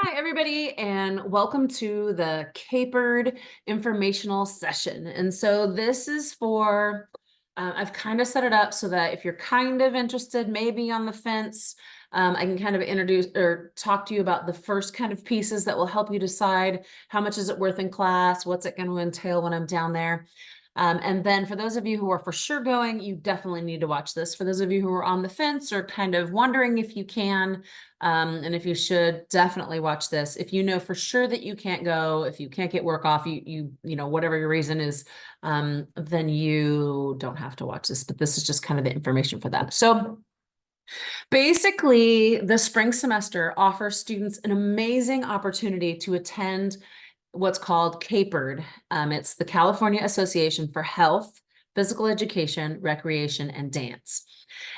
Hi, everybody, and welcome to the CAHPERD informational session. And so this is for, I've kind of set it up so that if you're kind of interested, maybe on the fence, I can kind of introduce or talk to you about the first kind of pieces that will help you decide how much is it worth in class, what's it going to entail when I'm down there. And then for those of you who are for sure going, you definitely need to watch this. For those of you who are on the fence or kind of wondering if you can, and if you should, definitely watch this. If you know for sure that you can't go, if you can't get work off, you know, whatever your reason is, then you don't have to watch this, but this is just kind of the information for that. So basically, the spring semester offers students an amazing opportunity to attend what's called CAHPERD. It's the California Association for Health, Physical Education, Recreation, and Dance.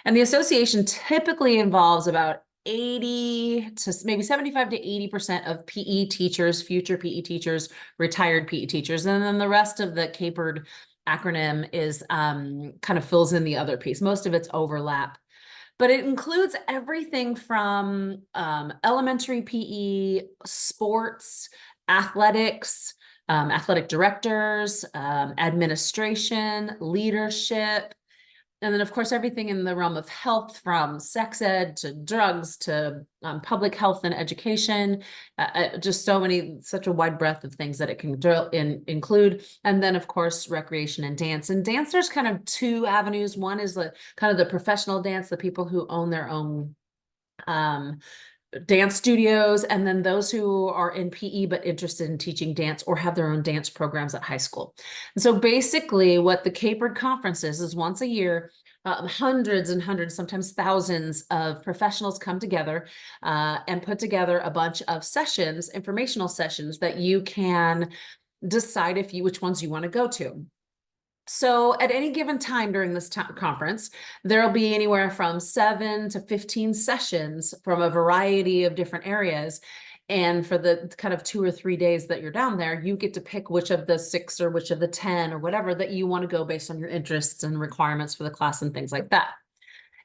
And the association typically involves about 80 to maybe 75 to 80% of PE teachers, future PE teachers, retired PE teachers. And then the rest of the CAHPERD acronym is kind of fills in the other piece. Most of it's overlap. But it includes everything from elementary PE, sports, athletics, athletic directors, administration, leadership, and then, of course, everything in the realm of health, from sex ed to drugs to public health and education, just such a wide breadth of things that it can include. And then, of course, recreation and dance. And dance, there's kind of two avenues. One is the kind of the professional dance, the people who own their own dance studios, and then those who are in PE but interested in teaching dance or have their own dance programs at high school. And so basically what the CAHPERD conference is once a year, hundreds and hundreds, sometimes thousands of professionals come together and put together a bunch of sessions, informational sessions that you can decide which ones you want to go to. So at any given time during this conference, there'll be anywhere from 7 to 15 sessions from a variety of different areas. And for the kind of 2 or 3 days that you're down there, you get to pick which of the 6 or which of the 10 or whatever that you want to go based on your interests and requirements for the class and things like that.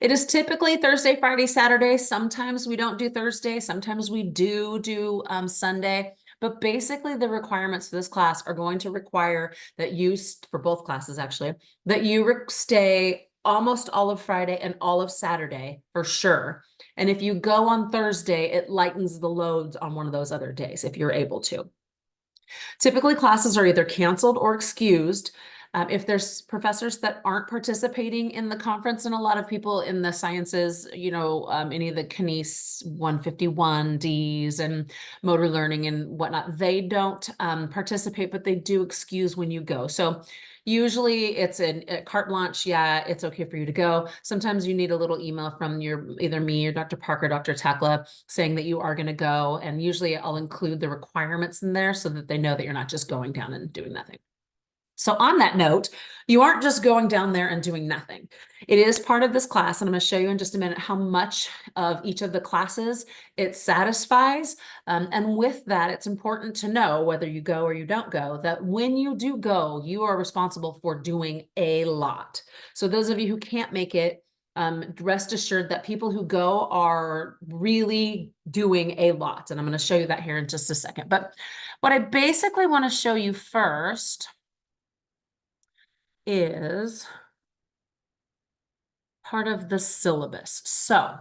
It is typically Thursday, Friday, Saturday. Sometimes we don't do Thursday. Sometimes we do Sunday. But basically, the requirements for this class are going to require that you, for both classes actually, that you stay almost all of Friday and all of Saturday for sure. And if you go on Thursday, it lightens the loads on one of those other days if you're able to. Typically, classes are either canceled or excused. If there's professors that aren't participating in the conference, and a lot of people in the sciences, you know, any of the KNES 151Ds and motor learning and whatnot, they don't participate, but they do excuse when you go. So usually it's a carte blanche. Yeah, it's okay for you to go. Sometimes you need a little email from either me or Dr. Parker, Dr. Takla, saying that you are going to go. And usually I'll include the requirements in there so that they know that you're not just going down and doing nothing. So on that note, you aren't just going down there and doing nothing. It is part of this class, and I'm going to show you in just a minute how much of each of the classes it satisfies. And with that, it's important to know, whether you go or you don't go, that when you do go, you are responsible for doing a lot. So those of you who can't make it, rest assured that people who go are really doing a lot. And I'm going to show you that here in just a second. But what I basically want to show you first is part of the syllabus. So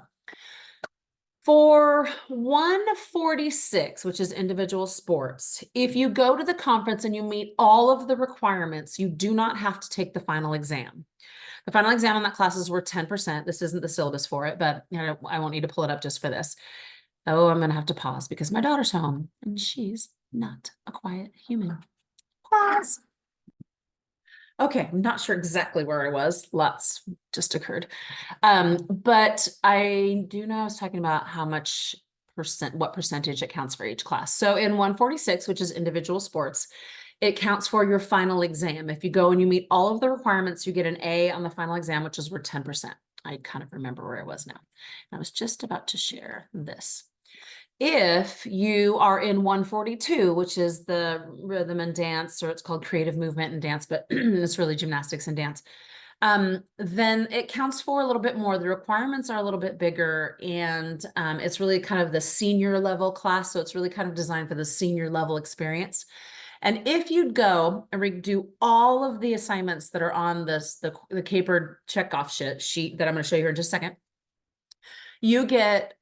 for 146, which is individual sports, if you go to the conference and you meet all of the requirements, you do not have to take the final exam. The final exam on that class is worth 10%. This isn't the syllabus for it, but you know, I won't need to pull it up just for this. Oh, I'm going to have to pause because my daughter's home and she's not a quiet human. Pause. Okay, I'm not sure exactly where I was. Lots just occurred. But I do know I was talking about how much what percentage it counts for each class. So in 146, which is individual sports, it counts for your final exam. If you go and you meet all of the requirements, you get an A on the final exam, which is worth 10%. I kind of remember where I was now. I was just about to share this. If you are in 142, which is the rhythm and dance, or it's called creative movement and dance, but it's really gymnastics and dance. then it counts for a little bit more. The requirements are a little bit bigger, and it's really kind of the senior level class. So it's really kind of designed for the senior level experience. And if you'd go and do all of the assignments that are on the CAHPERD checkoff sheet that I'm going to show you here in just a second, you get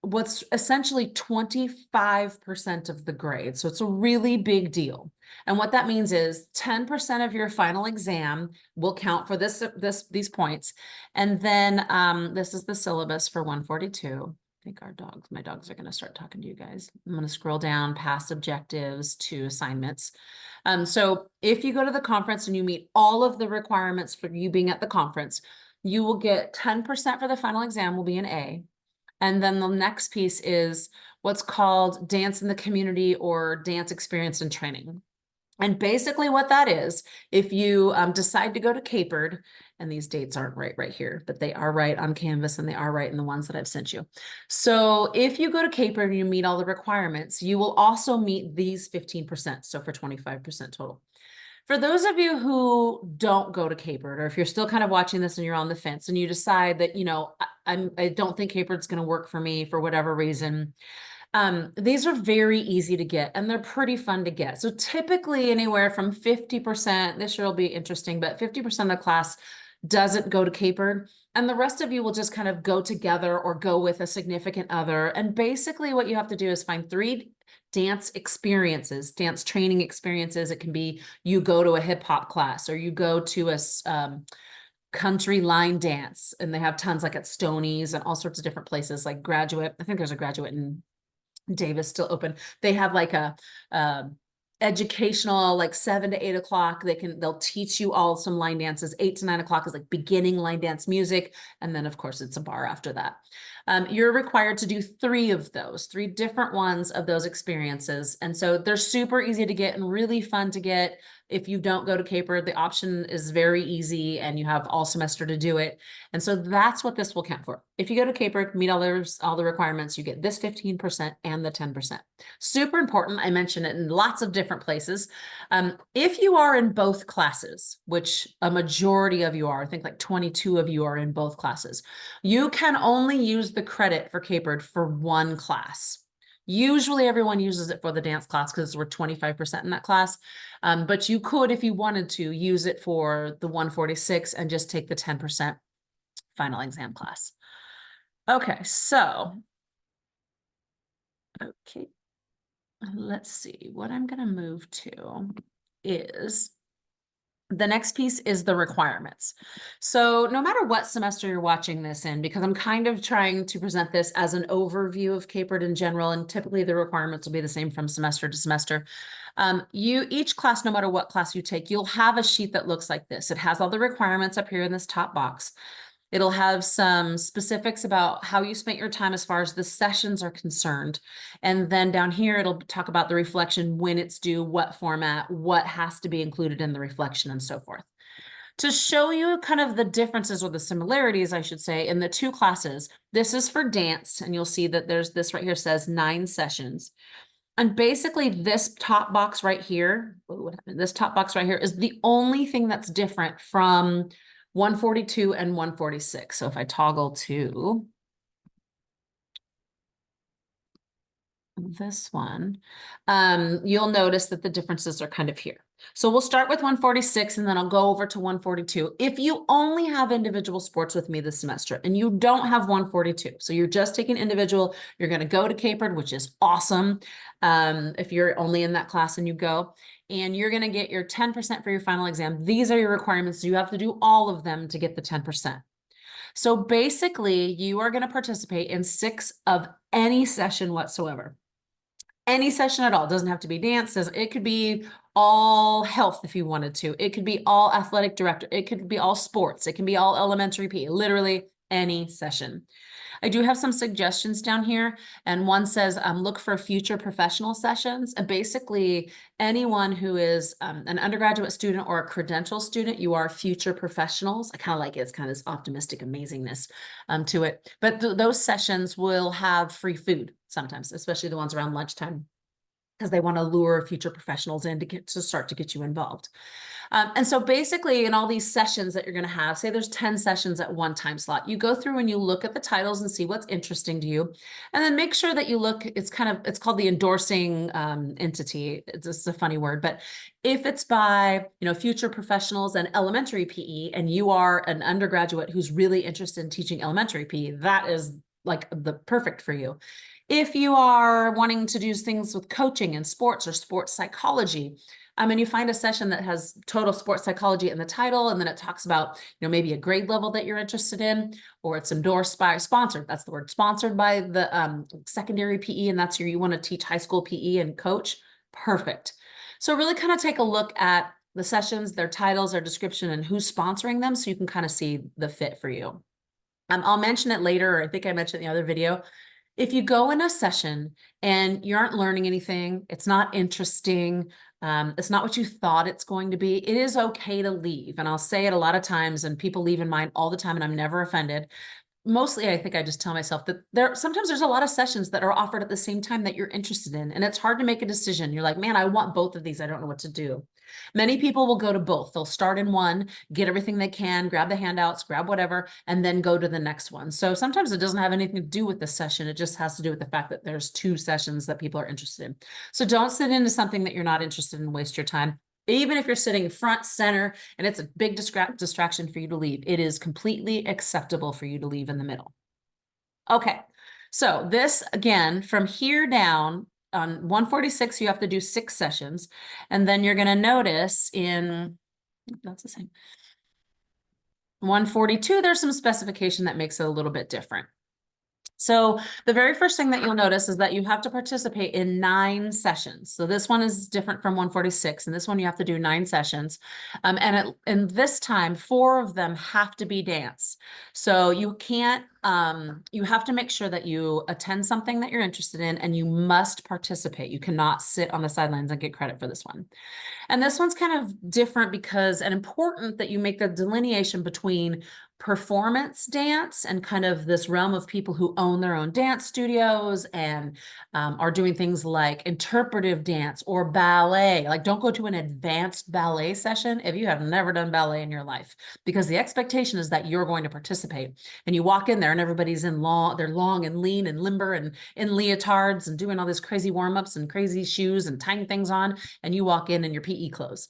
what's essentially 25% of the grade. So it's a really big deal. And what that means is 10% of your final exam will count for these points. And then this is the syllabus for 142. I think my dogs are going to start talking to you guys. I'm going to scroll down past objectives to assignments. So if you go to the conference and you meet all of the requirements for you being at the conference, you will get 10% for the final exam will be an A. And then the next piece is what's called dance in the community or dance experience and training. And basically what that is, if you decide to go to CAHPERD, and these dates aren't right here, but they are right on Canvas and they are right in the ones that I've sent you. So if you go to CAHPERD and you meet all the requirements, you will also meet these 15%. So for 25% total. For those of you who don't go to CAHPERD, or if you're still kind of watching this and you're on the fence and you decide that, I don't think CAHPERD's going to work for me for whatever reason, these are very easy to get and they're pretty fun to get. So typically anywhere from 50%, this year will be interesting, but 50% of the class doesn't go to CAHPERD, and the rest of you will just kind of go together or go with a significant other. And basically what you have to do is find 3 dance experiences, dance training experiences. It can be you go to a hip hop class or you go to a country line dance, and they have tons like at Stoney's and all sorts of different places like Graduate. I think there's a Graduate in Davis still open. They have like a educational, like 7 to 8 o'clock. They'll teach you all some line dances. 8 to 9 o'clock is like beginning line dance music. And then of course it's a bar after that. You're required to do 3 of those, 3 different ones of those experiences. And so they're super easy to get and really fun to get. If you don't go to CAHPERD, the option is very easy and you have all semester to do it. And so that's what this will count for. If you go to CAHPERD, meet all the requirements, you get this 15% and the 10%. Super important. I mentioned it in lots of different places. If you are in both classes, which a majority of you are, I think like 22 of you are in both classes, you can only use the credit for CAHPERD for one class. Usually everyone uses it for the dance class because we're 25% in that class. But you could, if you wanted to, use it for the 146 and just take the 10% final exam class. Okay, so, let's see. What I'm going to move to is the next piece is the requirements. So no matter what semester you're watching this in, because I'm kind of trying to present this as an overview of CAHPERD in general, and typically the requirements will be the same from semester to semester. Each class, no matter what class you take, you'll have a sheet that looks like this. It has all the requirements up here in this top box. It'll have some specifics about how you spent your time as far as the sessions are concerned. And then down here, it'll talk about the reflection, when it's due, what format, what has to be included in the reflection, and so forth. To show you kind of the differences or the similarities, I should say, in the 2 classes, this is for dance, and you'll see that there's this right here says 9 sessions. And basically this top box right here, this top box right here is the only thing that's different from 142 and 146. So if I toggle to this one, you'll notice that the differences are kind of here. So we'll start with 146 and then I'll go over to 142. If you only have individual sports with me this semester and you don't have 142, so you're just taking individual, you're going to go to CAHPERD, which is awesome. If you're only in that class and you go, and you're going to get your 10% for your final exam. These are your requirements. So you have to do all of them to get the 10%. So basically you are going to participate in 6 of any session whatsoever. Any session at all. It doesn't have to be dance. It could be all health if you wanted to. It could be all athletic director. It could be all sports. It can be all elementary PE, literally any session. I do have some suggestions down here, and one says look for future professional sessions. And basically anyone who is an undergraduate student or a credential student, you are future professionals. I kind of like it. It's kind of this optimistic amazingness to it. But those sessions will have free food sometimes, especially the ones around lunchtime, because they want to lure future professionals in to start to get you involved. And so basically in all these sessions that you're going to have, say there's 10 sessions at one time slot, you go through and you look at the titles and see what's interesting to you. And then make sure that you look, it's called the endorsing entity. It's a funny word, but if it's by, future professionals and elementary PE, and you are an undergraduate who's really interested in teaching elementary PE, that is like the perfect for you. If you are wanting to do things with coaching and sports or sports psychology, and you find a session that has total sports psychology in the title, and then it talks about, maybe a grade level that you're interested in, or it's endorsed by, sponsored, that's the word, sponsored by the secondary PE, and that's you want to teach high school PE and coach, perfect. So really kind of take a look at the sessions, their titles, their description, and who's sponsoring them, so you can kind of see the fit for you. I'll mention it later, or I think I mentioned in the other video. If you go in a session and you aren't learning anything, it's not interesting, it's not what you thought it's going to be, it is okay to leave. And I'll say it a lot of times, and people leave in mine all the time, and I'm never offended. Mostly, I think I just tell myself that sometimes there's a lot of sessions that are offered at the same time that you're interested in, and it's hard to make a decision. You're like, man, I want both of these. I don't know what to do. Many people will go to both. They'll start in one, get everything they can, grab the handouts, grab whatever, and then go to the next one. So sometimes it doesn't have anything to do with the session. It just has to do with the fact that there's two sessions that people are interested in. So don't sit into something that you're not interested in and waste your time. Even if you're sitting front center and it's a big distraction for you to leave, it is completely acceptable for you to leave in the middle. Okay, so this, again, from here down, on 146, you have to do 6 sessions. And then you're going to notice that's the same. 142, there's some specification that makes it a little bit different. So the very first thing that you'll notice is that you have to participate in 9 sessions. So this one is different from 146, and this one you have to do 9 sessions. And this time, 4 of them have to be dance. So you can't, you have to make sure that you attend something that you're interested in, and you must participate. You cannot sit on the sidelines and get credit for this one. And this one's kind of different because, and important that you make the delineation between performance dance and kind of this realm of people who own their own dance studios and are doing things like interpretive dance or ballet. Like, don't go to an advanced ballet session if you have never done ballet in your life, because the expectation is that you're going to participate. And you walk in there and everybody's they're long and lean and limber and in leotards and doing all these crazy warm-ups and crazy shoes and tying things on, and you walk in your PE clothes.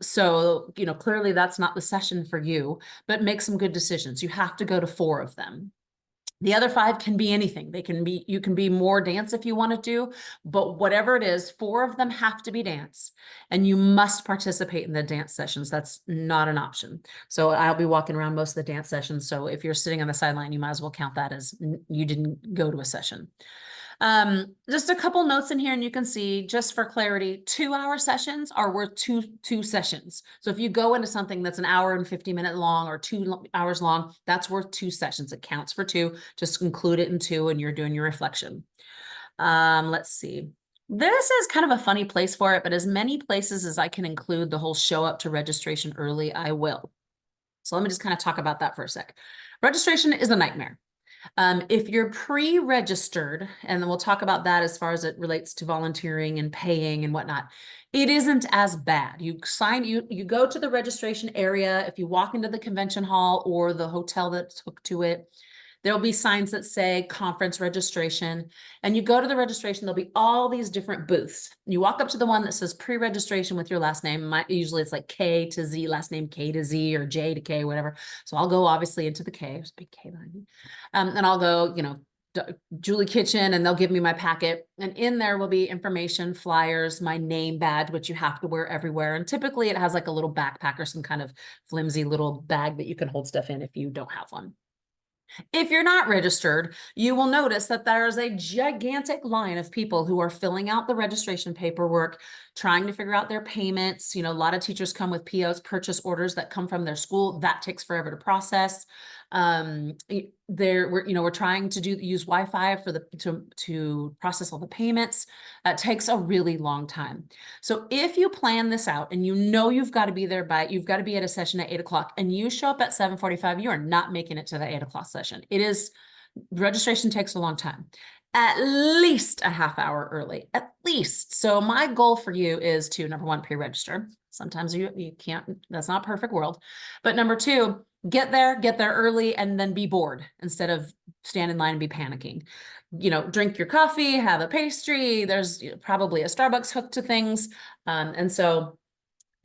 So, clearly that's not the session for you, but make some good decisions. You have to go to 4 of them. The other 5 can be anything. You can be more dance if you want to, but whatever it is, 4 of them have to be dance, and you must participate in the dance sessions. That's not an option. So I'll be walking around most of the dance sessions. So if you're sitting on the sideline, you might as well count that as you didn't go to a session. Just a couple notes in here, and you can see, just for clarity, 2-hour sessions are worth two sessions. So if you go into something that's an hour and 50-minute long or 2 hours long, that's worth 2 sessions. It counts for 2. Just include it in 2 and you're doing your reflection. Let's see. This is kind of a funny place for it, but as many places as I can include the whole show up to registration early, I will. So let me just kind of talk about that for a sec. Registration is a nightmare. If you're pre-registered, and then we'll talk about that as far as it relates to volunteering and paying and whatnot, it isn't as bad. You go to the registration area. If you walk into the convention hall or the hotel that's hooked to it, there'll be signs that say conference registration, and you go to the registration, there'll be all these different booths. You walk up to the one that says pre-registration with your last name. Usually it's like K to Z, last name K to Z or J to K, whatever. So I'll go obviously into the K, there's a big K behind me. And I'll go, Julie Kitchen, and they'll give me my packet. And in there will be information, flyers, my name badge, which you have to wear everywhere. And typically it has like a little backpack or some kind of flimsy little bag that you can hold stuff in if you don't have one. If you're not registered, you will notice that there's a gigantic line of people who are filling out the registration paperwork, trying to figure out their payments. A lot of teachers come with POs, purchase orders that come from their school. That takes forever to process. We're trying to use Wi-Fi to process all the payments. That takes a really long time. So if you plan this out and you've got to be there you've got to be at a session at 8 o'clock and you show up at 7:45, you are not making it to the 8 o'clock session. Registration takes a long time. at least a half hour early, at least. So my goal for you is to, number one, pre-register. Sometimes you can't, that's not a perfect world. But number two, get there early, and then be bored instead of stand in line and be panicking. Drink your coffee, have a pastry. There's probably a Starbucks hooked to things. And so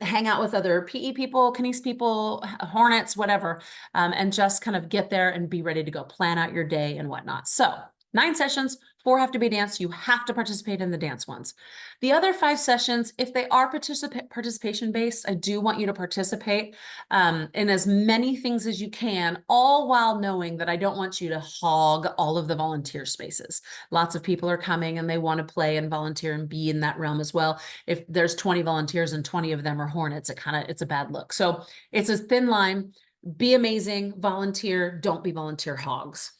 hang out with other PE people, kines people, Hornets, whatever, and just kind of get there and be ready to go plan out your day and whatnot. So 9 sessions, 4 have to be dance. You have to participate in the dance ones. The other 5 sessions, if they are participation based, I do want you to participate in as many things as you can, all while knowing that I don't want you to hog all of the volunteer spaces. Lots of people are coming and they want to play and volunteer and be in that realm as well. If there's 20 volunteers and 20 of them are Hornets, it's a bad look. So it's a thin line. Be amazing, volunteer, don't be volunteer hogs.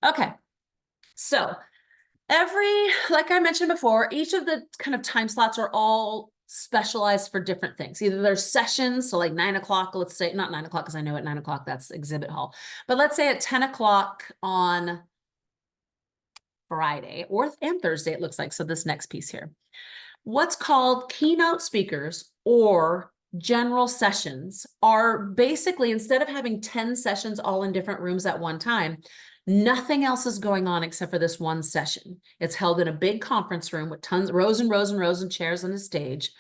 Okay. So like I mentioned before, each of the kind of time slots are all specialized for different things. Either there's sessions, so like 9 o'clock, let's say, not 9 o'clock, because I know at 9 o'clock that's exhibit hall, but let's say at 10 o'clock on Friday and Thursday, it looks like. So this next piece here, what's called keynote speakers or general sessions are basically, instead of having 10 sessions all in different rooms at one time, nothing else is going on except for this one session. It's held in a big conference room with rows and rows and rows of chairs on a stage.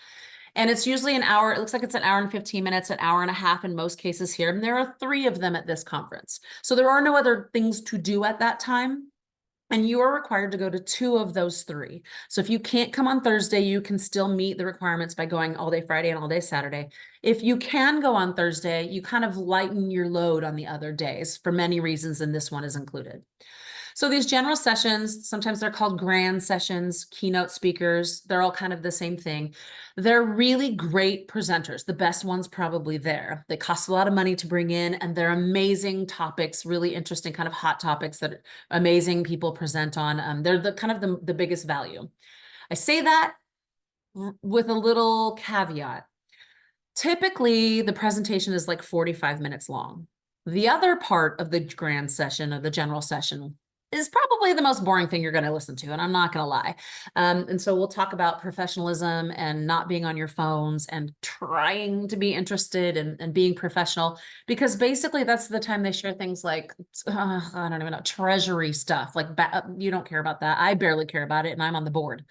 And it's usually an hour. It looks like it's an hour and 15 minutes, an hour and a half in most cases here. And there are 3 of them at this conference. So there are no other things to do at that time. And you are required to go to 2 of those 3. So if you can't come on Thursday, you can still meet the requirements by going all day Friday and all day Saturday. If you can go on Thursday, you kind of lighten your load on the other days for many reasons, and this one is included. So these general sessions, sometimes they're called grand sessions, keynote speakers, they're all kind of the same thing. They're really great presenters, the best ones probably there. They cost a lot of money to bring in, and they're amazing topics, really interesting kind of hot topics that amazing people present on. They're the kind of the biggest value. I say that with a little caveat. Typically, the presentation is like 45 minutes long. The other part of the grand session, of the general session, is probably the most boring thing you're going to listen to, and I'm not going to lie. And so we'll talk about professionalism and not being on your phones and trying to be interested and being professional, because basically that's the time they share things like, I don't even know, treasury stuff. Like you don't care about that. I barely care about it, and I'm on the board.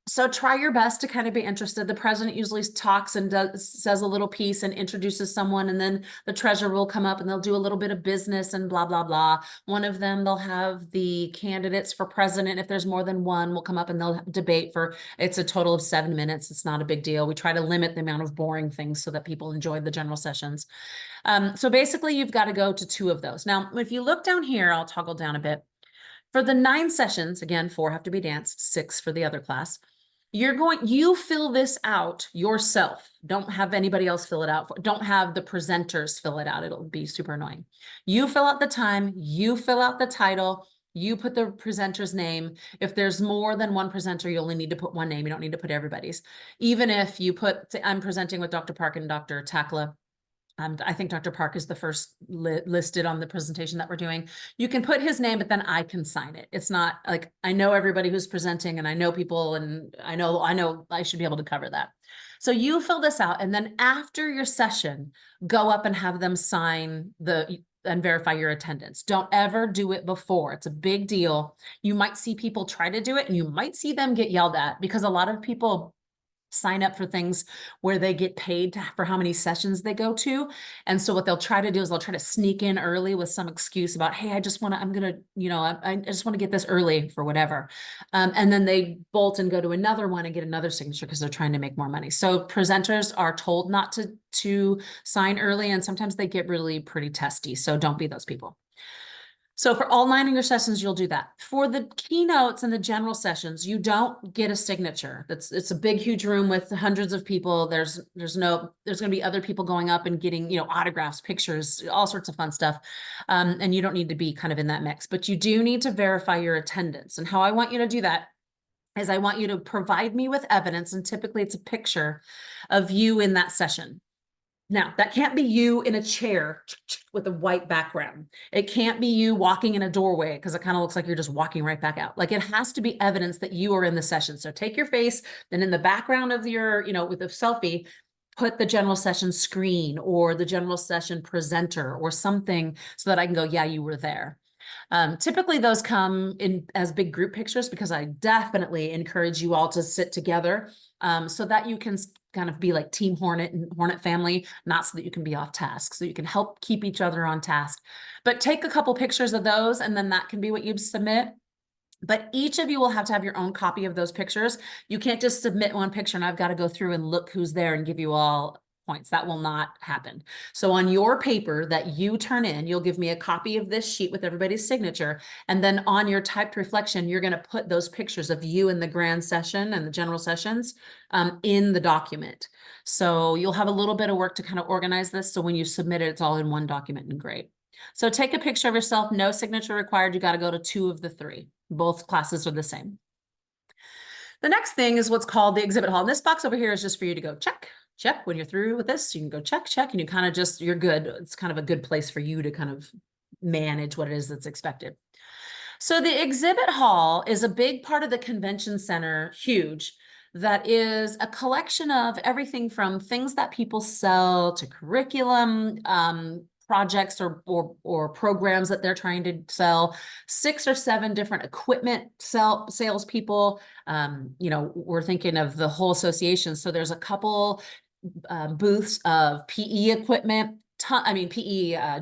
So try your best to kind of be interested. The president usually talks and says a little piece and introduces someone, and then the treasurer will come up and they'll do a little bit of business and blah, blah, blah. One of them, they'll have the candidates for president. If there's more than one, will come up and they'll debate it's a total of 7 minutes. It's not a big deal. We try to limit the amount of boring things so that people enjoy the general sessions. So basically you've got to go to 2 of those. Now, if you look down here, I'll toggle down a bit. For the 9 sessions, again, 4 have to be dance, 6 for the other class. You fill this out yourself. Don't have anybody else fill it out. Don't have the presenters fill it out. It'll be super annoying. You fill out the time, you fill out the title, you put the presenter's name. If there's more than one presenter, you only need to put one name. You don't need to put everybody's. Even if you put, I'm presenting with Dr. Park and Dr. Takla. I think Dr. Park is the first listed on the presentation that we're doing. You can put his name, but then I can sign it. It's not like, I know everybody who's presenting and I know people, and I know I should be able to cover that. So you fill this out, and then after your session, go up and have them sign and verify your attendance. Don't ever do it before. It's a big deal. You might see people try to do it, and you might see them get yelled at, because a lot of people sign up for things where they get paid for how many sessions they go to. And so what they'll try to do is they'll try to sneak in early with some excuse about, hey, I just want to get this early for whatever. And then they bolt and go to another one and get another signature because they're trying to make more money. So presenters are told not to sign early, and sometimes they get really pretty testy. So don't be those people. So for all 9 of your sessions, you'll do that. For the keynotes and the general sessions, you don't get a signature. It's a big, huge room with hundreds of people. There's going to be other people going up and getting, autographs, pictures, all sorts of fun stuff. And you don't need to be kind of in that mix, but you do need to verify your attendance. And how I want you to do that is I want you to provide me with evidence. And typically it's a picture of you in that session. Now, that can't be you in a chair with a white background. It can't be you walking in a doorway because it kind of looks like you're just walking right back out. Like, it has to be evidence that you are in the session. So take your face, then in the background of your, with a selfie, put the general session screen or the general session presenter or something so that I can go, yeah, you were there. Typically those come in as big group pictures because I definitely encourage you all to sit together so that you can kind of be like Team Hornet and Hornet family, not so that you can be off task, so you can help keep each other on task. But take a couple pictures of those and then that can be what you submit. But each of you will have to have your own copy of those pictures. You can't just submit one picture and I've got to go through and look who's there and give you all points. That will not happen. So on your paper that you turn in, you'll give me a copy of this sheet with everybody's signature. And then on your typed reflection, you're going to put those pictures of you in the grand session and the general sessions in the document. So you'll have a little bit of work to kind of organize this. So when you submit it, it's all in one document and great. So take a picture of yourself, no signature required. You got to go to 2 of the 3. Both classes are the same. The next thing is what's called the exhibit hall. And this box over here is just for you to go check when you're through with this. You can go check, and you kind of just, you're good. It's kind of a good place for you to kind of manage what it is that's expected. So the exhibit hall is a big part of the convention center, huge, that is a collection of everything from things that people sell to curriculum, projects or programs that they're trying to sell, 6 or 7 different equipment salespeople. We're thinking of the whole association. So there's a couple booths of PE equipment, PE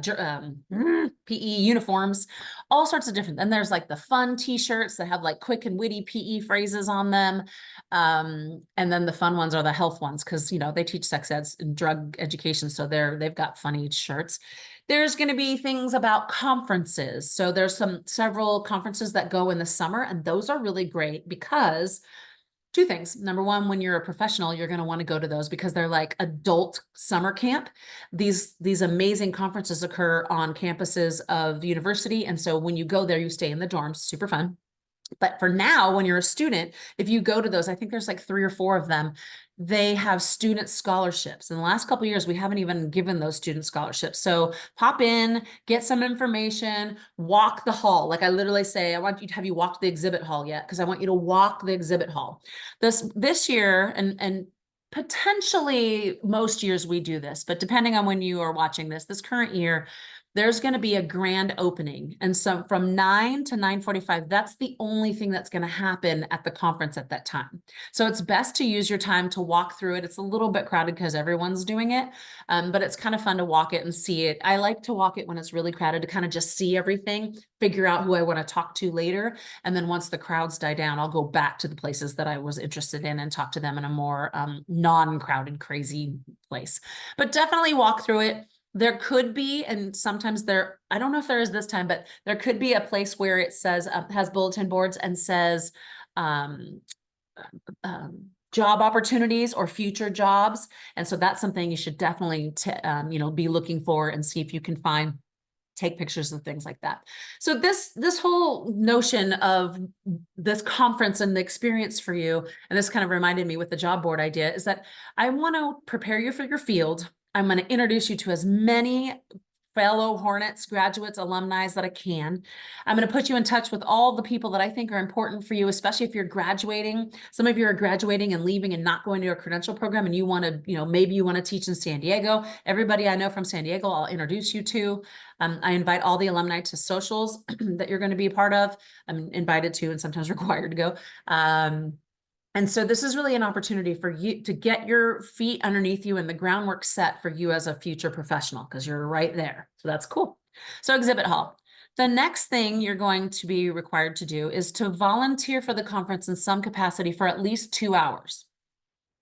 uniforms, all sorts of different. Then there's like the fun t-shirts that have like quick and witty PE phrases on them. And then the fun ones are the health ones because, they teach sex ed and drug education. So they've got funny shirts. There's going to be things about conferences. So there's several conferences that go in the summer, and those are really great because 2 things. Number one, when you're a professional, you're going to want to go to those because they're like adult summer camp. These amazing conferences occur on campuses of the university. And so when you go there, you stay in the dorms, super fun. But for now, when you're a student, if you go to those, I think there's like 3 or 4 of them, they have student scholarships. In the last couple of years, we haven't even given those student scholarships. So pop in, get some information, walk the hall. Like I literally say, I want you to have you walked the exhibit hall yet? Because I want you to walk the exhibit hall. This year, and potentially most years we do this, but depending on when you are watching this current year, there's going to be a grand opening. And so from 9 to 9:45, that's the only thing that's going to happen at the conference at that time. So it's best to use your time to walk through it. It's a little bit crowded because everyone's doing it, but it's kind of fun to walk it and see it. I like to walk it when it's really crowded to kind of just see everything, figure out who I want to talk to later. And then once the crowds die down, I'll go back to the places that I was interested in and talk to them in a more non-crowded, crazy place. But definitely walk through it. There could be, and sometimes I don't know if there is this time, but there could be a place where it says, has bulletin boards and says, job opportunities or future jobs. And so that's something you should definitely, be looking for and see if you can take pictures of things like that. So this whole notion of this conference and the experience for you, and this kind of reminded me with the job board idea, is that I want to prepare you for your field. I'm going to introduce you to as many fellow Hornets, graduates, alumni that I can. I'm going to put you in touch with all the people that I think are important for you, especially if you're graduating. Some of you are graduating and leaving and not going to a credential program, and you want to, maybe you want to teach in San Diego. Everybody I know from San Diego, I'll introduce you to. I invite all the alumni to socials that you're going to be a part of. I'm invited to and sometimes required to go. And so this is really an opportunity for you to get your feet underneath you and the groundwork set for you as a future professional, because you're right there. So that's cool. So exhibit hall. The next thing you're going to be required to do is to volunteer for the conference in some capacity for at least 2 hours.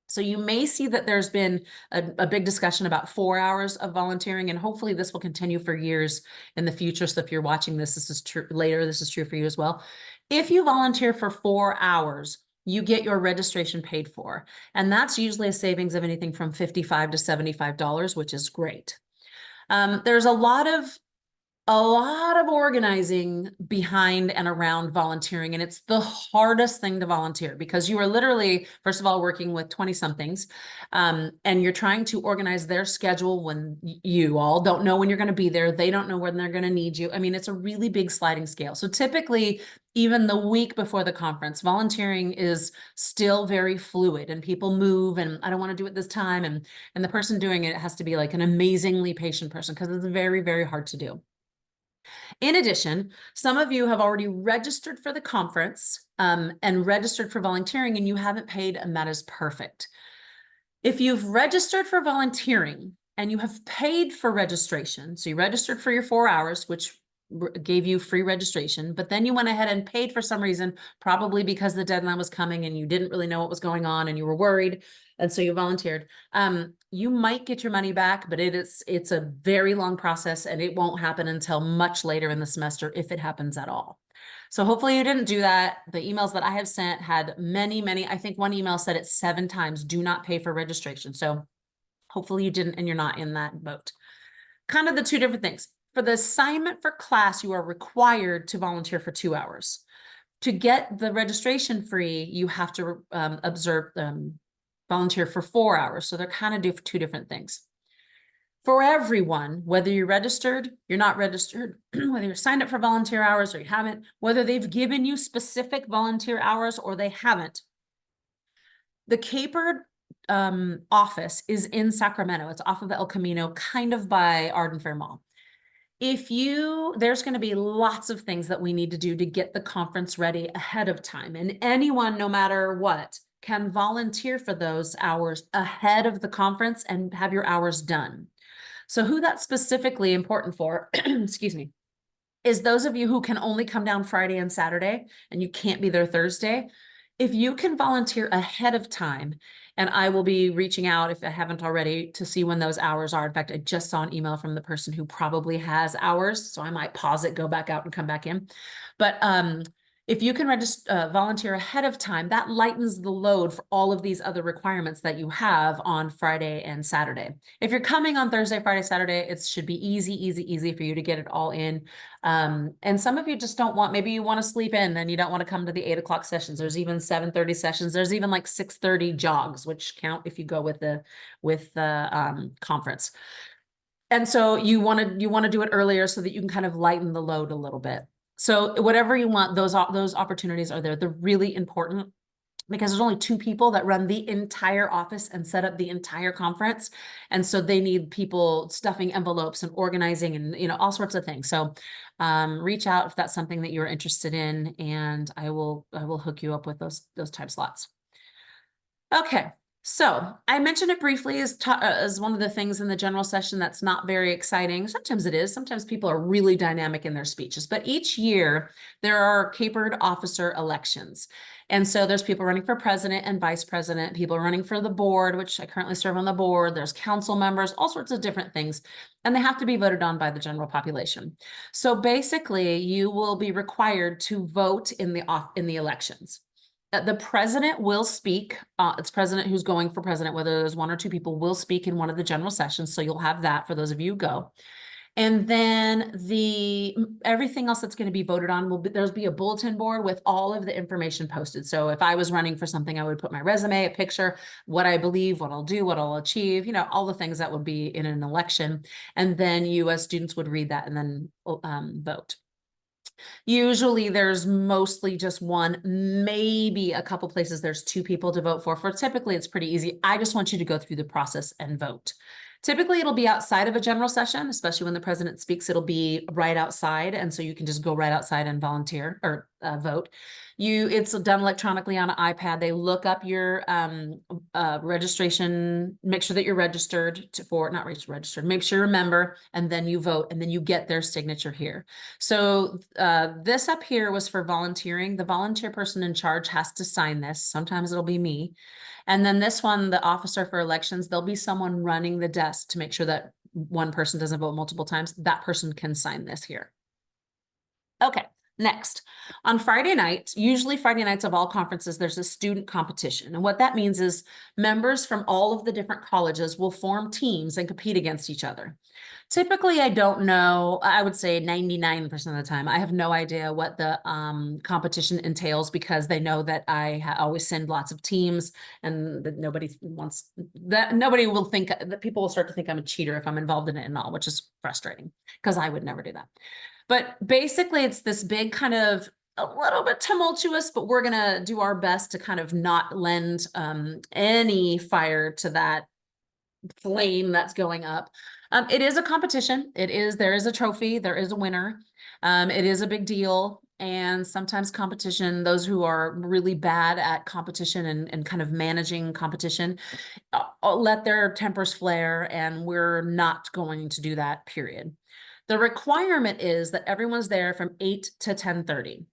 So you may see that there's been a big discussion about 4 hours of volunteering, and hopefully this will continue for years in the future. So if you're watching this is true later, this is true for you as well. If you volunteer for 4 hours, you get your registration paid for. And that's usually a savings of anything from $55 to $75, which is great. There's a lot of a lot of organizing behind and around volunteering. And it's the hardest thing to volunteer because you are literally, first of all, working with 20 somethings, and you're trying to organize their schedule when you all don't know when you're going to be there. They don't know when they're going to need you. I mean, it's a really big sliding scale. So typically, even the week before the conference, volunteering is still very fluid and people move and I don't want to do it this time. And the person doing it has to be like an amazingly patient person because it's very, very hard to do. In addition, some of you have already registered for the conference and registered for volunteering and you haven't paid, and that is perfect. If you've registered for volunteering and you have paid for registration, so you registered for your 4 hours, which gave you free registration, but then you went ahead and paid for some reason, probably because the deadline was coming and you didn't really know what was going on and you were worried, and so you volunteered. You might get your money back, but it's a very long process and it won't happen until much later in the semester, if it happens at all. So hopefully you didn't do that. The emails that I have sent had many, I think one email said it 7 times, do not pay for registration. So hopefully you didn't and you're not in that boat. Kind of the two different things. For the assignment for class, you are required to volunteer for 2 hours. To get the registration free, you have to volunteer for 4 hours. So they're kind of two different things. For everyone, whether you're registered, you're not registered, whether you're signed up for volunteer hours or you haven't, whether they've given you specific volunteer hours or they haven't, the CAHPERD office is in Sacramento. It's off of El Camino, kind of by Arden Fair Mall. There's going to be lots of things that we need to do to get the conference ready ahead of time. And anyone, no matter what, can volunteer for those hours ahead of the conference and have your hours done. So who that's specifically important for, excuse me, is those of you who can only come down Friday and Saturday and you can't be there Thursday. If you can volunteer ahead of time, and I will be reaching out if I haven't already to see when those hours are. In fact, I just saw an email from the person who probably has hours, so I might pause it, go back out and come back in. But if you can volunteer ahead of time, that lightens the load for all of these other requirements that you have on Friday and Saturday. If you're coming on Thursday, Friday, Saturday, it should be easy for you to get it all in. And some of you just don't want, maybe you want to sleep in and you don't want to come to the 8 o'clock sessions. There's even 7:30 sessions. There's even like 6:30 jogs, which count if you go with the conference. And so you want to do it earlier so that you can kind of lighten the load a little bit. So whatever you want, those opportunities are there. They're really important because there's only 2 people that run the entire office and set up the entire conference. And so they need people stuffing envelopes and organizing and, all sorts of things. So reach out if that's something that you're interested in, and I will hook you up with those type slots. Okay. So I mentioned it briefly as one of the things in the general session that's not very exciting. Sometimes it is. Sometimes people are really dynamic in their speeches. But each year there are CAHPERD officer elections. And so there's people running for president and vice president, people running for the board, which I currently serve on the board. There's council members, all sorts of different things. And they have to be voted on by the general population. So basically, you will be required to vote in the elections. The president will speak. It's president who's going for president, whether there's 1 or 2 people, will speak in one of the general sessions. So you'll have that for those of you who go. And then everything else that's going to be voted on there'll be a bulletin board with all of the information posted. So if I was running for something, I would put my resume, a picture, what I believe, what I'll do, what I'll achieve, all the things that would be in an election. And then you as students would read that and then vote. Usually there's mostly just 1, maybe a couple places there's 2 people to vote for. Typically it's pretty easy. I just want you to go through the process and vote. Typically it'll be outside of a general session, especially when the president speaks, it'll be right outside. And so you can just go right outside and volunteer or vote. It's done electronically on an iPad. They look up your registration, make sure that you're registered not registered, make sure you're a member, and then you vote, and then you get their signature here. So this up here was for volunteering. The volunteer person in charge has to sign this. Sometimes it'll be me. And then this one, the officer for elections, there'll be someone running the desk to make sure that one person doesn't vote multiple times. That person can sign this here. Okay. Next, on Friday nights, usually Friday nights of all conferences, there's a student competition. And what that means is members from all of the different colleges will form teams and compete against each other. Typically, I don't know, I would say 99% of the time, I have no idea what the competition entails because they know that I always send lots of teams and that nobody will think that people will start to think I'm a cheater if I'm involved in it and all, which is frustrating because I would never do that. But basically, it's this big kind of a little bit tumultuous, but we're going to do our best to kind of not lend any fire to that flame that's going up. It is a competition. There is a trophy. There is a winner. It is a big deal. And sometimes competition, those who are really bad at competition and kind of managing competition, let their tempers flare, and we're not going to do that, period. The requirement is that everyone's there from 8 to 10:30.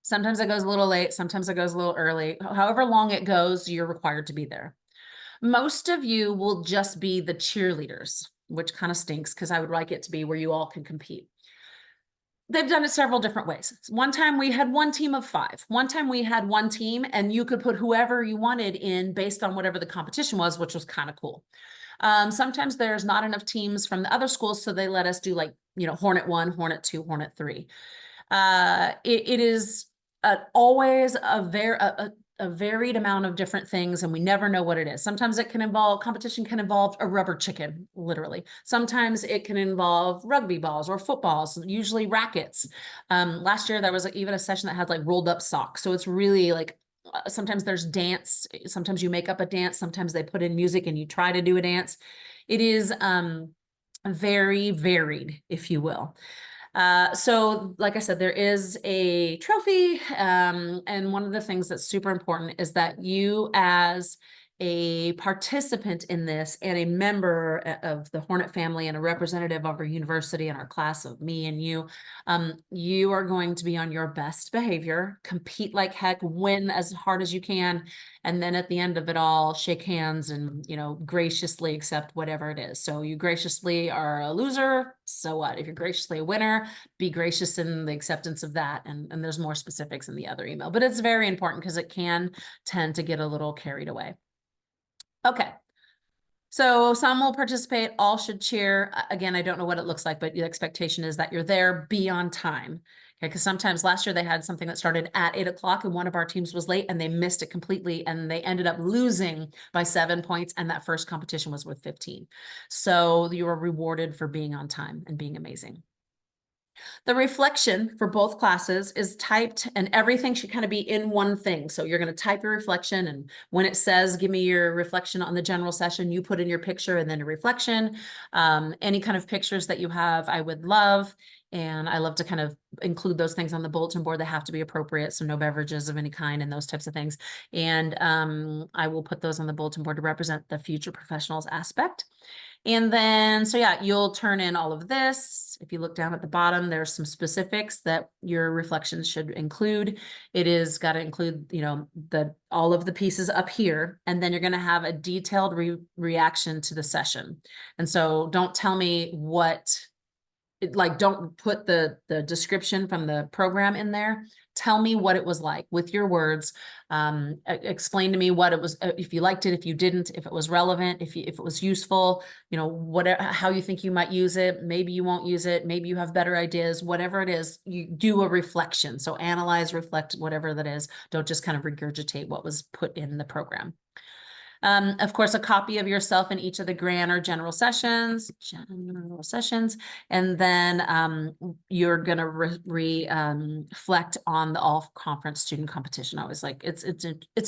Sometimes it goes a little late, sometimes it goes a little early. However long it goes, you're required to be there. Most of you will just be the cheerleaders, which kind of stinks because I would like it to be where you all can compete. They've done it several different ways. One time we had one team of 5. One time we had one team and you could put whoever you wanted in based on whatever the competition was, which was kind of cool. Sometimes there's not enough teams from the other schools, so they let us do like, Hornet 1, Hornet 2, Hornet 3. It is always a varied amount of different things, and we never know what it is. Sometimes competition can involve a rubber chicken, literally. Sometimes it can involve rugby balls or footballs, usually rackets. Last year there was even a session that had like rolled up socks. So it's really like sometimes there's dance, sometimes you make up a dance, sometimes they put in music and you try to do a dance. It is very varied, if you will. So like I said, there is a trophy. And one of the things that's super important is that you as a participant in this and a member of the Hornet family and a representative of our university and our class of me and you are going to be on your best behavior, compete like heck, win as hard as you can. And then at the end of it all, shake hands and, graciously accept whatever it is. So you graciously are a loser. So what? If you're graciously a winner, be gracious in the acceptance of that. And there's more specifics in the other email, but it's very important because it can tend to get a little carried away. Okay. So some will participate, all should cheer. Again, I don't know what it looks like, but the expectation is that you're there, be on time. Okay, because sometimes last year they had something that started at 8 o'clock and one of our teams was late and they missed it completely and they ended up losing by 7 points, and that first competition was worth 15. So you are rewarded for being on time and being amazing. The reflection for both classes is typed, and everything should kind of be in one thing. So you're going to type your reflection, and when it says, give me your reflection on the general session, you put in your picture and then a reflection. Any kind of pictures that you have, I would love. And I love to kind of include those things on the bulletin board. They have to be appropriate, so no beverages of any kind and those types of things. And I will put those on the bulletin board to represent the future professionals aspect. And then, so yeah, you'll turn in all of this. If you look down at the bottom, there's some specifics that your reflections should include. It is got to include, all of the pieces up here, and then you're going to have a detailed reaction to the session. And so don't tell me don't put the description from the program in there. Tell me what it was like with your words. Explain to me what it was, if you liked it, if you didn't, if it was relevant, if it was useful, whatever, how you think you might use it. Maybe you won't use it. Maybe you have better ideas, whatever it is, you do a reflection. So analyze, reflect, whatever that is. Don't just kind of regurgitate what was put in the program. Of course, a copy of yourself in each of the grand or general sessions, and then you're going to reflect on the all conference student competition. I was like, it's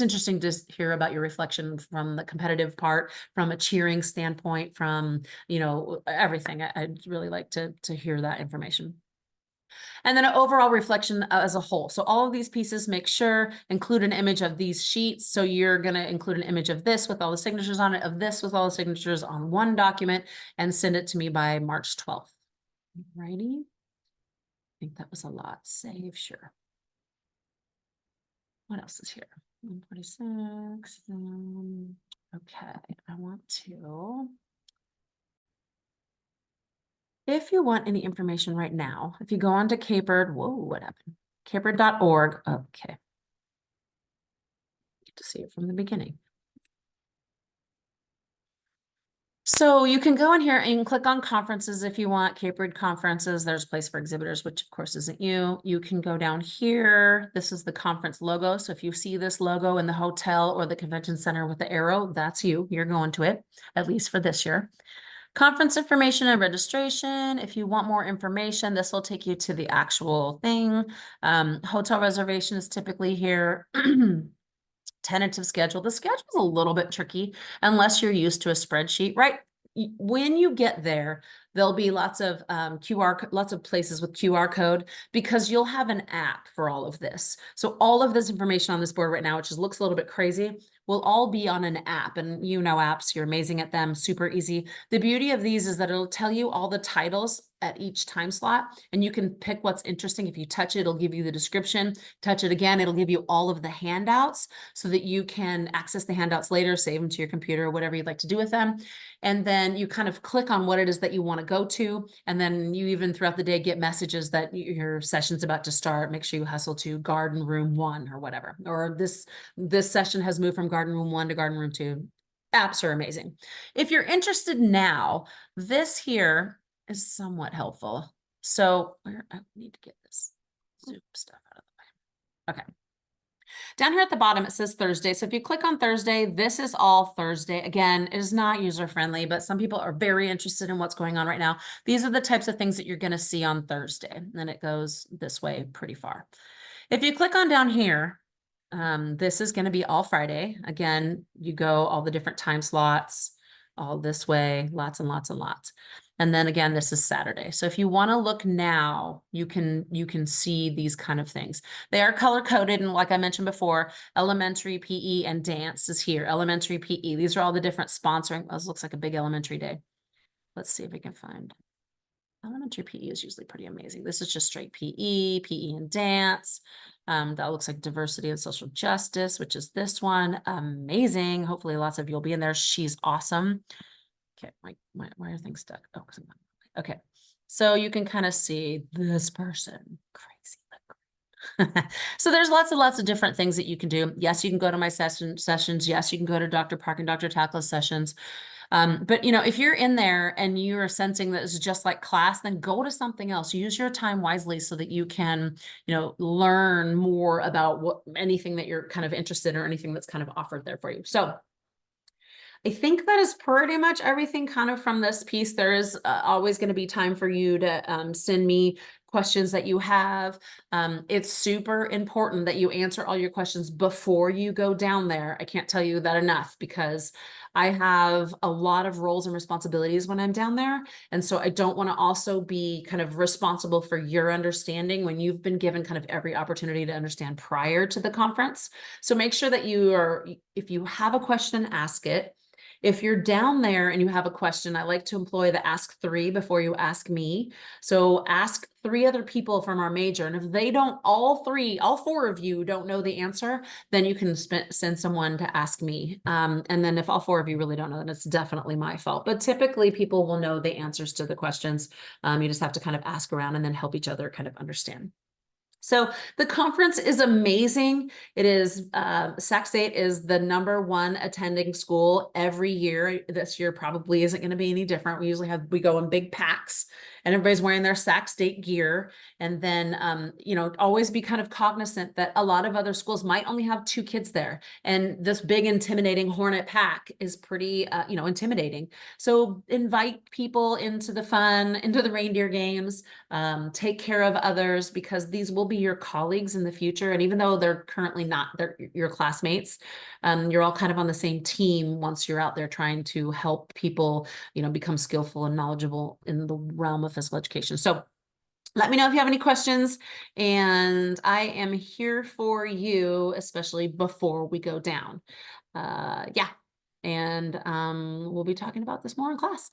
interesting to hear about your reflection from the competitive part, from a cheering standpoint, from everything. I'd really like to hear that information. And then an overall reflection as a whole. So all of these pieces, make sure include an image of these sheets. So you're going to include an image of this with all the signatures on it, of this with all the signatures on one document, and send it to me by March 12th. Righty. I think that was a lot. Save, sure. What else is here? 146. Okay, I want to. If you want any information right now, if you go on to CAHPERD, whoa, what happened? CAHPERD.org. Okay. Get to see it from the beginning. So you can go in here and you can click on conferences if you want. CAHPERD conferences. There's a place for exhibitors, which of course isn't you. You can go down here. This is the conference logo. So if you see this logo in the hotel or the convention center with the arrow, that's you. You're going to it, at least for this year. Conference information and registration. If you want more information, this will take you to the actual thing. Hotel reservation is typically here. Tentative schedule. The schedule is a little bit tricky unless you're used to a spreadsheet, right? When you get there, there'll be lots of lots of places with QR code because you'll have an app for all of this. So all of this information on this board right now, which just looks a little bit crazy, will all be on an app. And you know apps, you're amazing at them, super easy. The beauty of these is that it'll tell you all the titles at each time slot, and you can pick what's interesting. If you touch it, it'll give you the description. Touch it again, it'll give you all of the handouts so that you can access the handouts later, save them to your computer, whatever you'd like to do with them. And then you kind of click on what it is that you want to go to. And then you even throughout the day get messages that your session's about to start. Make sure you hustle to garden room 1 or whatever. Or this session has moved from garden room 1 to garden room 2. Apps are amazing. If you're interested now, this here is somewhat helpful. So where I need to get this Zoom stuff out of the way. Okay. Down here at the bottom, it says Thursday. So if you click on Thursday, this is all Thursday. Again, it is not user-friendly, but some people are very interested in what's going on right now. These are the types of things that you're going to see on Thursday. And then it goes this way pretty far. If you click on down here, this is going to be all Friday. Again, you go all the different time slots, all this way, lots and lots and lots. And then again, this is Saturday. So if you want to look now, you can see these kind of things. They are color coded. And like I mentioned before, elementary PE and dance is here. Elementary PE. These are all the different sponsoring. This looks like a big elementary day. Let's see if we can find. Elementary PE is usually pretty amazing. This is just straight PE and dance. That looks like diversity and social justice, which is this one. Amazing. Hopefully lots of you will be in there. She's awesome. Okay, why are things stuck? Oh, okay. So you can kind of see this person. Crazy. So there's lots and lots of different things that you can do. Yes, you can go to my sessions. Yes, you can go to Dr. Park and Dr. Takla's sessions. But if you're in there and you are sensing that it's just like class, then go to something else. Use your time wisely so that you can, learn more about anything that you're kind of interested in or anything that's kind of offered there for you. So I think that is pretty much everything kind of from this piece. There is always going to be time for you to send me questions that you have. It's super important that you answer all your questions before you go down there. I can't tell you that enough because I have a lot of roles and responsibilities when I'm down there. And so I don't want to also be kind of responsible for your understanding when you've been given kind of every opportunity to understand prior to the conference. So make sure that if you have a question, ask it. If you're down there and you have a question, I like to employ the ask 3 before you ask me. So ask 3 other people from our major. And if they don't, all 4 of you don't know the answer, then you can send someone to ask me. And then if all 4 of you really don't know, then it's definitely my fault. But typically people will know the answers to the questions. You just have to kind of ask around and then help each other kind of understand. So the conference is amazing. It is, Sac State is the #1 attending school every year. This year probably isn't going to be any different. We go in big packs and everybody's wearing their Sac State gear. And then, always be kind of cognizant that a lot of other schools might only have 2 kids there. And this big intimidating Hornet pack is pretty, intimidating. So invite people into the fun, into the reindeer games, take care of others because these will be your colleagues in the future. And even though they're currently not, they're your classmates, you're all kind of on the same team once you're out there trying to help people, become skillful and knowledgeable in the realm of physical education. So let me know if you have any questions, and I am here for you, especially before we go down. Yeah. And we'll be talking about this more in class.